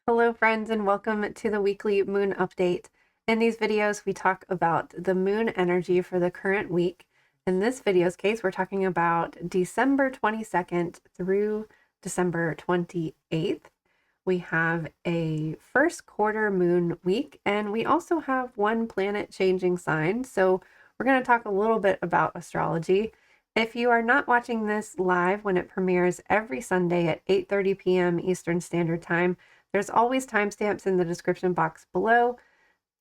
Hello friends and welcome to the weekly moon update. In these videos we talk about the moon energy for the current week. In this video's case we're talking about December 22nd through December 28th. We have a first quarter moon week and we also have one planet changing sign. So we're going to talk a little bit about astrology. If you are not watching this live when it premieres every Sunday at 8:30 p.m. Eastern Standard Time, there's always timestamps in the description box below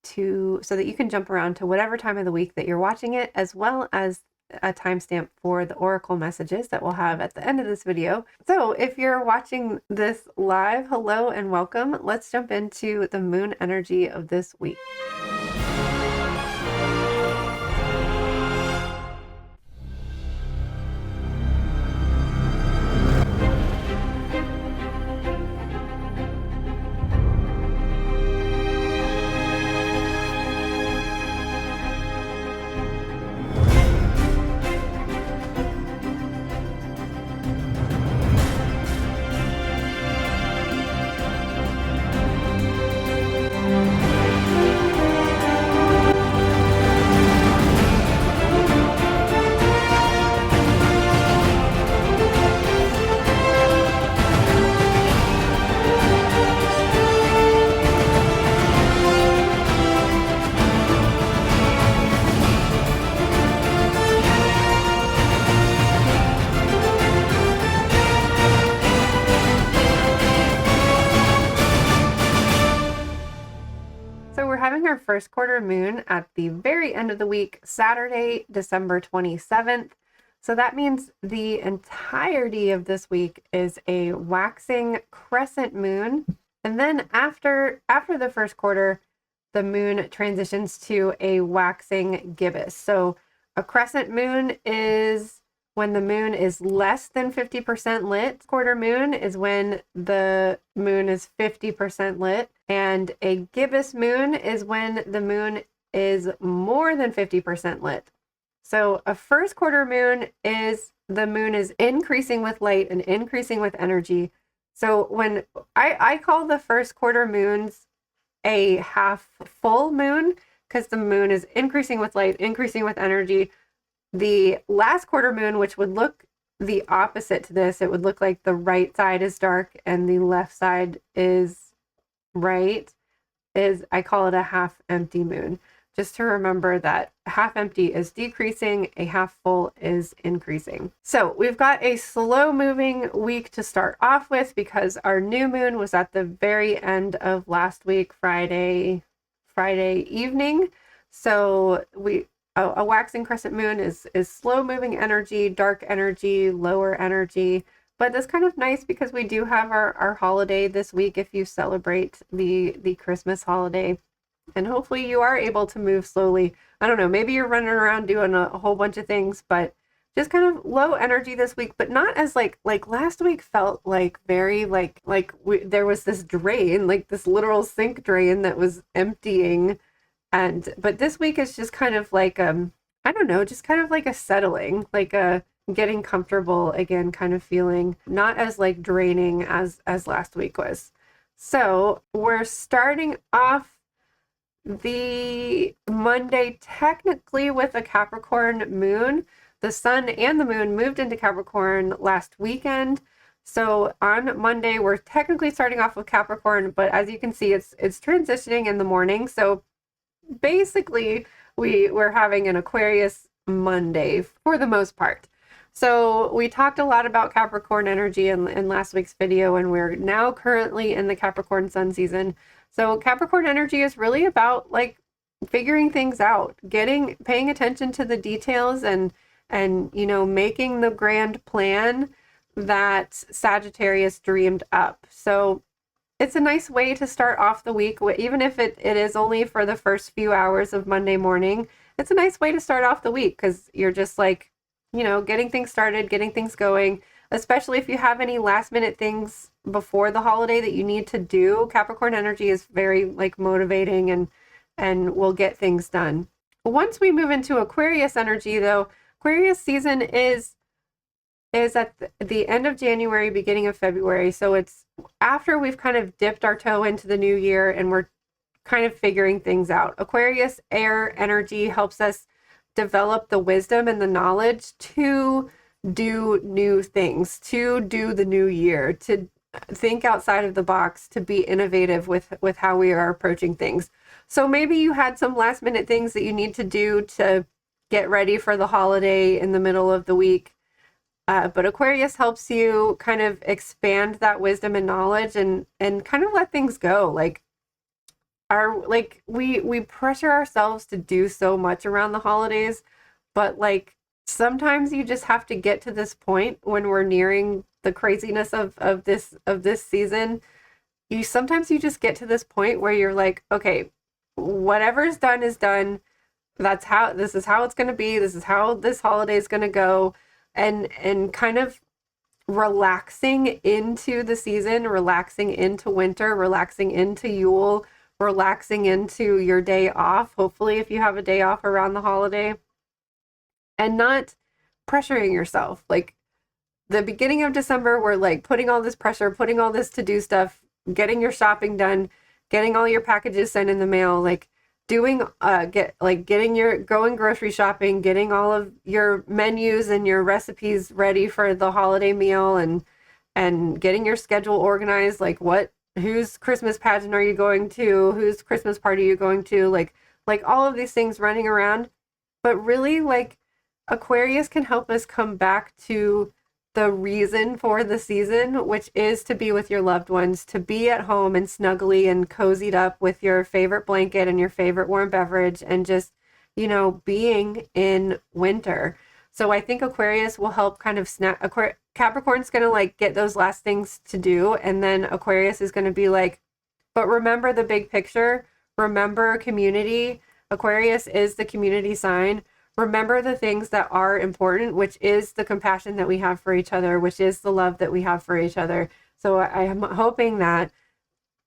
so that you can jump around to whatever time of the week that you're watching it, as well as a timestamp for the oracle messages that we'll have at the end of this video. So if you're watching this live, hello and welcome. Let's jump into the moon energy of this week. So we're having our first quarter moon at the very end of the week, Saturday, December 27th. So that means the entirety of this week is a waxing crescent moon. And then after the first quarter, the moon transitions to a waxing gibbous. So a crescent moon is when the moon is less than 50% lit. Quarter moon is when the moon is 50% lit. And a gibbous moon is when the moon is more than 50% lit. So a first quarter moon is the moon is increasing with light and increasing with energy. So when I call the first quarter moons a half full moon, because the moon is increasing with light, increasing with energy. The last quarter moon, which would look the opposite to this, it would look like the right side is dark and the left side is right, I call it a half empty moon. Just to remember that half empty is decreasing, a half full is increasing. So we've got a slow moving week to start off with because our new moon was at the very end of last week, Friday evening. So a waxing crescent moon is slow moving energy, dark energy, lower energy. But that's kind of nice because we do have our holiday this week if you celebrate the Christmas holiday. And hopefully you are able to move slowly. I don't know, maybe you're running around doing a whole bunch of things, but just kind of low energy this week, but not as like last week felt like very there was this drain, like this literal sink drain that was emptying. But this week is just kind of like I don't know, just kind of like a settling, like a getting comfortable again kind of feeling, not as like draining as last week was. So we're starting off the Monday technically with a Capricorn moon. The sun and the moon moved into Capricorn last weekend. So on Monday, we're technically starting off with Capricorn, but as you can see, it's transitioning in the morning. So basically, we're having an Aquarius Monday for the most part. So we talked a lot about Capricorn energy in last week's video, and we're now currently in the Capricorn sun season. So Capricorn energy is really about like figuring things out, paying attention to the details and making the grand plan that Sagittarius dreamed up. So it's a nice way to start off the week, even if it is only for the first few hours of Monday morning. It's a nice way to start off the week because you're just like, getting things started, getting things going, especially if you have any last minute things before the holiday that you need to do. Capricorn energy is very like motivating and will get things done. Once we move into Aquarius energy though, Aquarius season is is at the end of January, beginning of February. So it's after we've kind of dipped our toe into the new year and we're kind of figuring things out. Aquarius air energy helps us develop the wisdom and the knowledge to do new things, to do the new year, to think outside of the box, to be innovative with how we are approaching things. So maybe you had some last minute things that you need to do to get ready for the holiday in the middle of the week. But Aquarius helps you kind of expand that wisdom and knowledge and kind of let things go. Like we pressure ourselves to do so much around the holidays, but like sometimes you just have to get to this point when we're nearing the craziness of this season. Sometimes you just get to this point where you're like, okay, whatever's done is done. This is how it's going to be. This is how this holiday is going to go. And kind of relaxing into the season, relaxing into winter, relaxing into Yule, relaxing into your day off. Hopefully, if you have a day off around the holiday, and not pressuring yourself. Like the beginning of December, we're like putting all this pressure, putting all this to-do stuff, getting your shopping done, getting all your packages sent in the mail, like going grocery shopping, getting all of your menus and your recipes ready for the holiday meal, and getting your schedule organized, like whose Christmas pageant are you going to, whose Christmas party are you going to, like all of these things running around. But really, like, Aquarius can help us come back to the reason for the season, which is to be with your loved ones, to be at home and snuggly and cozied up with your favorite blanket and your favorite warm beverage, and just, being in winter. So I think Aquarius will help kind of Capricorn's going to like get those last things to do. And then Aquarius is going to be like, but remember the big picture, remember community. Aquarius is the community sign. Remember the things that are important, which is the compassion that we have for each other, which is the love that we have for each other. So I am hoping that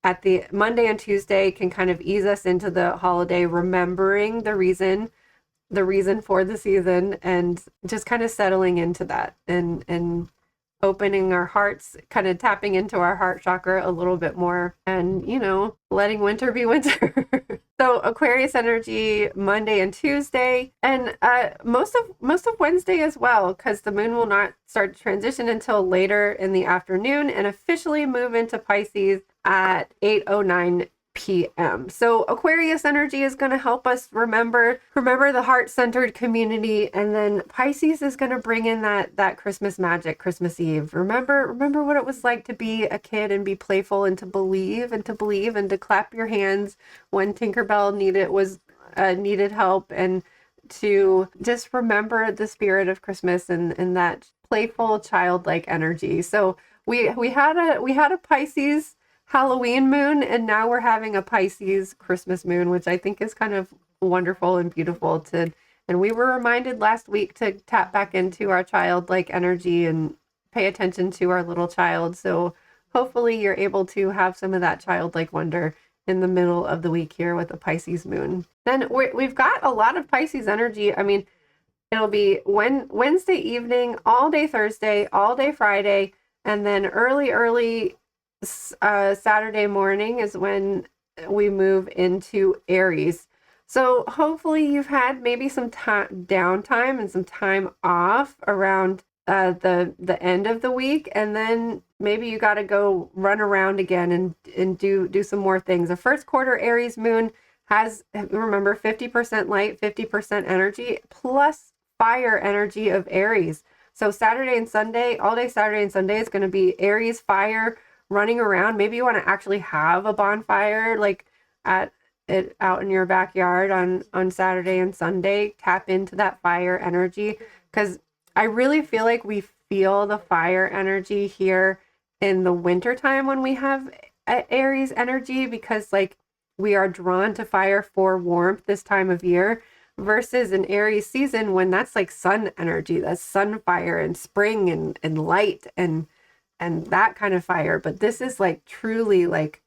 at the Monday and Tuesday can kind of ease us into the holiday, remembering the reason for the season, and just kind of settling into that and opening our hearts, kind of tapping into our heart chakra a little bit more, and letting winter be winter. So Aquarius energy Monday and Tuesday, and most of Wednesday as well, because the moon will not start to transition until later in the afternoon and officially move into Pisces at 8:09 p.m. So Aquarius energy is going to help us remember the heart-centered community, and then Pisces is going to bring in that Christmas magic, Christmas Eve. Remember what it was like to be a kid and be playful and to believe and to clap your hands when Tinkerbell needed help, and to just remember the spirit of Christmas and that playful childlike energy. So we had a Pisces Halloween moon, and now we're having a Pisces Christmas moon, which I think is kind of wonderful and beautiful and we were reminded last week to tap back into our childlike energy and pay attention to our little child. So hopefully you're able to have some of that childlike wonder in the middle of the week here with the Pisces moon. Then we've got a lot of Pisces energy. I mean, it'll be Wednesday evening, all day Thursday, all day Friday, and then early Saturday morning is when we move into Aries. So hopefully you've had maybe some downtime and some time off around the end of the week, and then maybe you got to go run around again and do some more things. The first quarter Aries moon has, remember, 50% light, 50% energy plus fire energy of Aries. So Saturday and Sunday, all day Saturday and Sunday is going to be Aries fire running around. Maybe you want to actually have a bonfire like out in your backyard on Saturday and Sunday. Tap into that fire energy, because I really feel like we feel the fire energy here in the winter time when we have Aries energy, because like we are drawn to fire for warmth this time of year, versus an Aries season when that's like sun energy, that's sun fire and spring and light and that kind of fire. But this is like truly like,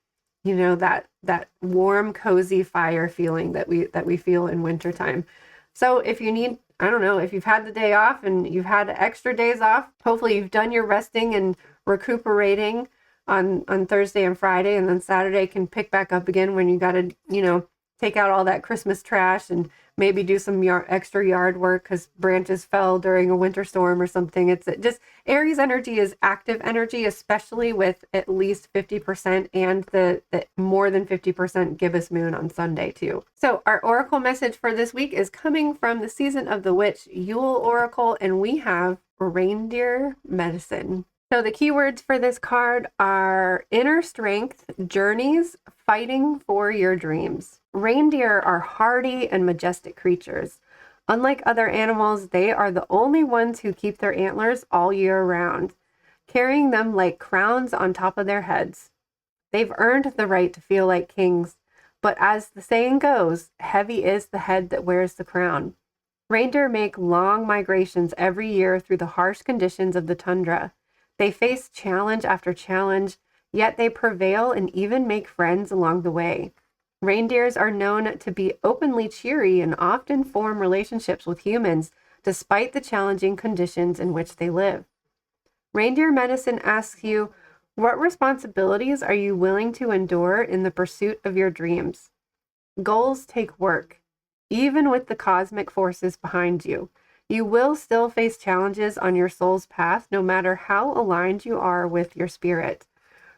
that warm, cozy fire feeling that we feel in wintertime. So if you need I don't know, if you've had the day off and you've had extra days off, hopefully you've done your resting and recuperating on Thursday and Friday, and then Saturday can pick back up again when you got to, take out all that Christmas trash and maybe do some extra yard work because branches fell during a winter storm or something. It's just Aries energy is active energy, especially with at least 50% and the more than 50% gibbous moon on Sunday too. So our oracle message for this week is coming from the Season of the Witch Yule Oracle, and we have reindeer medicine. So the keywords for this card are inner strength, journeys, fighting for your dreams. Reindeer are hardy and majestic creatures. Unlike other animals, they are the only ones who keep their antlers all year round, carrying them like crowns on top of their heads. They've earned the right to feel like kings, but as the saying goes, heavy is the head that wears the crown. Reindeer make long migrations every year through the harsh conditions of the tundra. They face challenge after challenge, yet they prevail and even make friends along the way. Reindeers are known to be openly cheery and often form relationships with humans despite the challenging conditions in which they live. Reindeer medicine asks you, what responsibilities are you willing to endure in the pursuit of your dreams? Goals take work, even with the cosmic forces behind you. You will still face challenges on your soul's path, no matter how aligned you are with your spirit.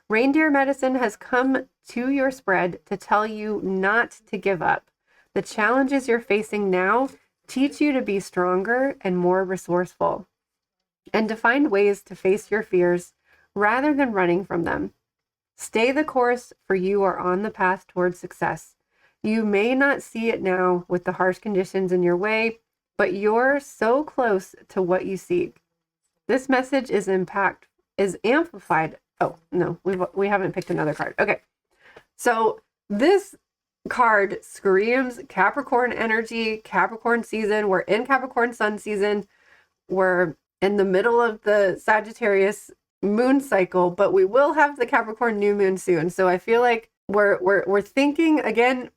Reindeer medicine has come to your spread to tell you not to give up. The challenges you're facing now teach you to be stronger and more resourceful, and to find ways to face your fears rather than running from them. Stay the course, for you are on the path towards success. You may not see it now with the harsh conditions in your way, but you're so close to what you seek. This message is amplified. Oh, no, we haven't picked another card. Okay. So this card screams Capricorn energy, Capricorn season. We're in Capricorn sun season. We're in the middle of the Sagittarius moon cycle, but we will have the Capricorn new moon soon. So I feel like we're thinking again,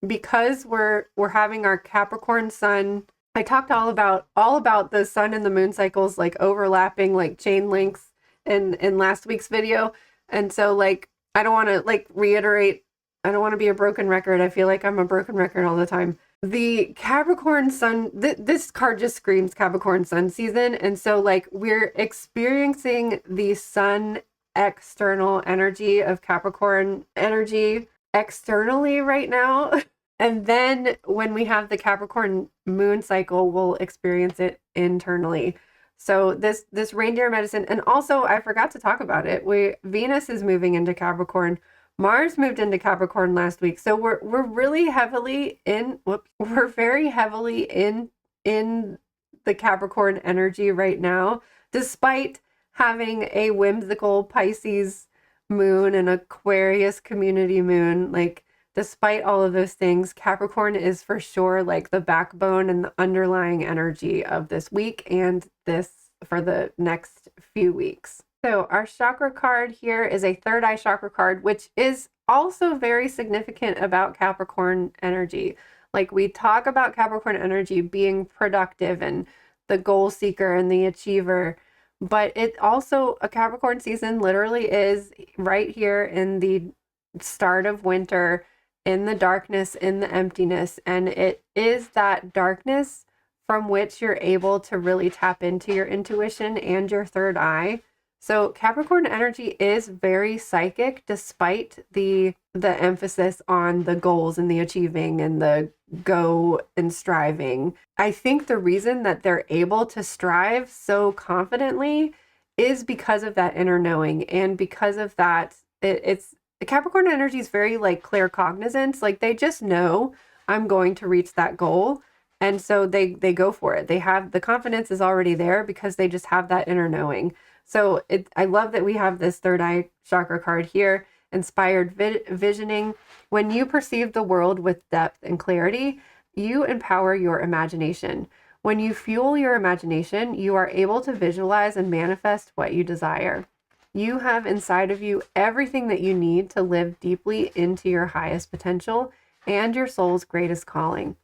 because we're having our Capricorn sun. I talked all about the sun and the moon cycles like overlapping like chain links in last week's video. And so like I don't want to like reiterate, I don't want to be a broken record. I feel like I'm a broken record all the time. The Capricorn sun, this card just screams Capricorn sun season. And so like we're experiencing the sun external energy of Capricorn energy externally right now. And then when we have the Capricorn moon cycle, we'll experience it internally. So this reindeer medicine, and also I forgot to talk about it. Venus is moving into Capricorn. Mars moved into Capricorn last week. So we're really heavily in, we're very heavily in the Capricorn energy right now, despite having a whimsical Pisces moon and Aquarius community moon. Like, despite all of those things, Capricorn is for sure like the backbone and the underlying energy of this week and this for the next few weeks. So our chakra card here is a third eye chakra card, which is also very significant about Capricorn energy. Like we talk about Capricorn energy being productive and the goal seeker and the achiever, but it also, a Capricorn season literally is right here in the start of winter, in the darkness, in the emptiness. And it is that darkness from which you're able to really tap into your intuition and your third eye. So Capricorn energy is very psychic, despite the emphasis on the goals and the achieving and the go and striving. I think the reason that they're able to strive so confidently is because of that inner knowing, and because of that, it's Capricorn energy is very like claircognizance. Like they just know I'm going to reach that goal. And so they go for it. They have the confidence is already there because they just have that inner knowing. So I love that we have this third eye chakra card here, inspired visioning. When you perceive the world with depth and clarity, you empower your imagination. When you fuel your imagination, you are able to visualize and manifest what you desire. You have inside of you everything that you need to live deeply into your highest potential and your soul's greatest calling.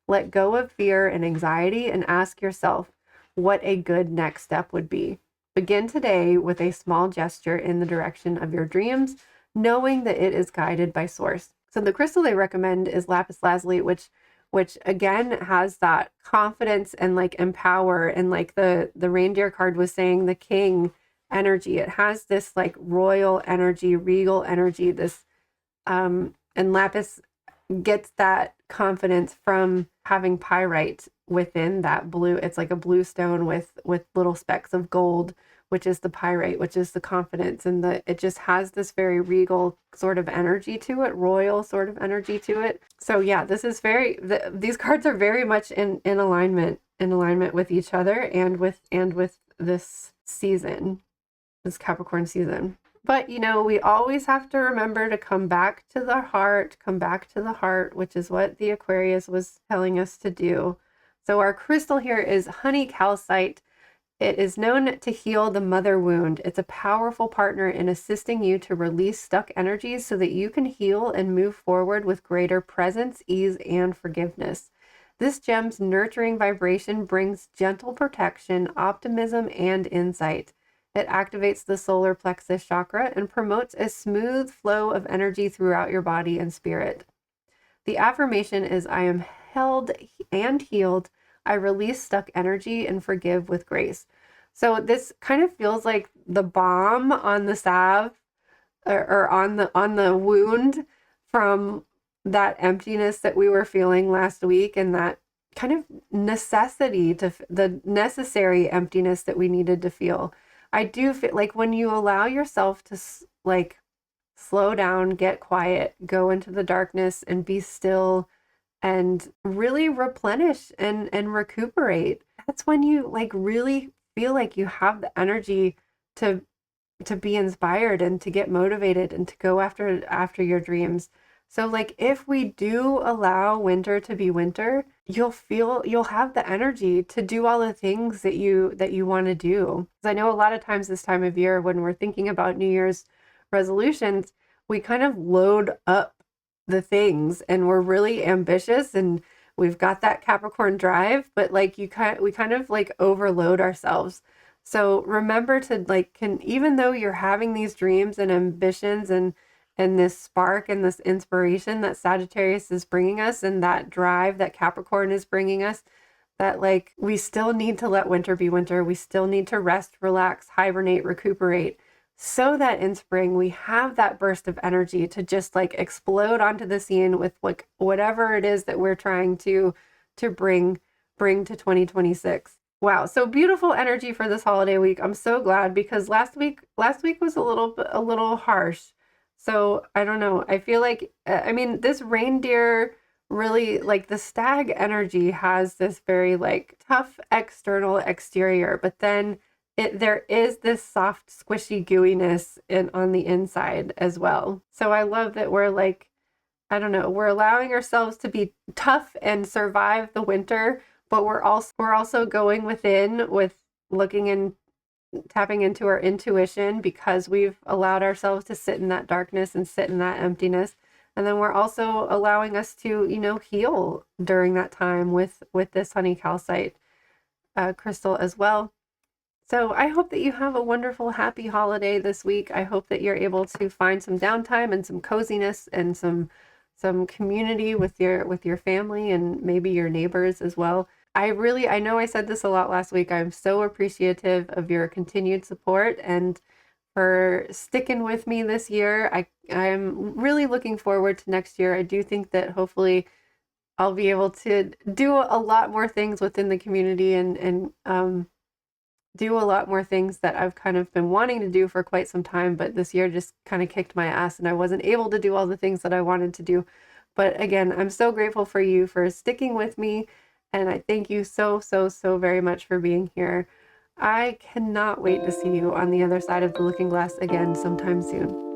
Let go of fear and anxiety and ask yourself what a good next step would be. Begin today with a small gesture in the direction of your dreams, knowing that it is guided by source. So the crystal they recommend is lapis lazuli, which again has that confidence and like empower, and like the reindeer card was saying, the king energy. It has this like royal energy, regal energy, this and lapis gets that confidence from having pyrite within that blue. It's like a blue stone with little specks of gold, which is the pyrite, which is the confidence, and it just has this very regal sort of energy to it, royal sort of energy to it. So yeah, this is these cards are very much in alignment with each other and with this season, this Capricorn season. But, we always have to remember to come back to the heart, which is what the Aquarius was telling us to do. So our crystal here is honey calcite. It is known to heal the mother wound. It's a powerful partner in assisting you to release stuck energies so that you can heal and move forward with greater presence, ease, and forgiveness. This gem's nurturing vibration brings gentle protection, optimism, and insight. It activates the solar plexus chakra and promotes a smooth flow of energy throughout your body and spirit. The affirmation is, I am held and healed. I release stuck energy and forgive with grace. So this kind of feels like the balm on the salve or on the wound from that emptiness that we were feeling last week, and that kind of necessity to the necessary emptiness that we needed to feel. I do feel like when you allow yourself to like slow down, get quiet, go into the darkness and be still and really replenish and recuperate, that's when you like really feel like you have the energy to be inspired and to get motivated and to go after your dreams. So like if we do allow winter to be winter, you'll have the energy to do all the things that you want to do. Because I know a lot of times this time of year when we're thinking about New Year's resolutions, we kind of load up the things and we're really ambitious and we've got that Capricorn drive, but like we kind of like overload ourselves. So remember to like, even though you're having these dreams and ambitions and this spark and this inspiration that Sagittarius is bringing us, and that drive that Capricorn is bringing us, that like we still need to let winter be winter. We still need to rest, relax, hibernate, recuperate, so that in spring we have that burst of energy to just like explode onto the scene with like whatever it is that we're trying to bring to 2026. Wow, so beautiful energy for this holiday week. I'm so glad, because last week was a little harsh. So I don't know. I feel like, this reindeer really, like the stag energy has this very like tough exterior, but then there is this soft, squishy gooiness on the inside as well. So I love that we're like, I don't know, we're allowing ourselves to be tough and survive the winter, but we're also going within with looking and tapping into our intuition, because we've allowed ourselves to sit in that darkness and sit in that emptiness. And then we're also allowing us to, heal during that time with this honey calcite crystal as well. So I hope that you have a wonderful, happy holiday this week. I hope that you're able to find some downtime and some coziness and some community with your family and maybe your neighbors as well. I know I said this a lot last week. I'm so appreciative of your continued support and for sticking with me this year. I'm really looking forward to next year. I do think that hopefully I'll be able to do a lot more things within the community and do a lot more things that I've kind of been wanting to do for quite some time, but this year just kind of kicked my ass and I wasn't able to do all the things that I wanted to do. But again, I'm so grateful for you for sticking with me, and I thank you so, so, so very much for being here. I cannot wait to see you on the other side of the looking glass again sometime soon.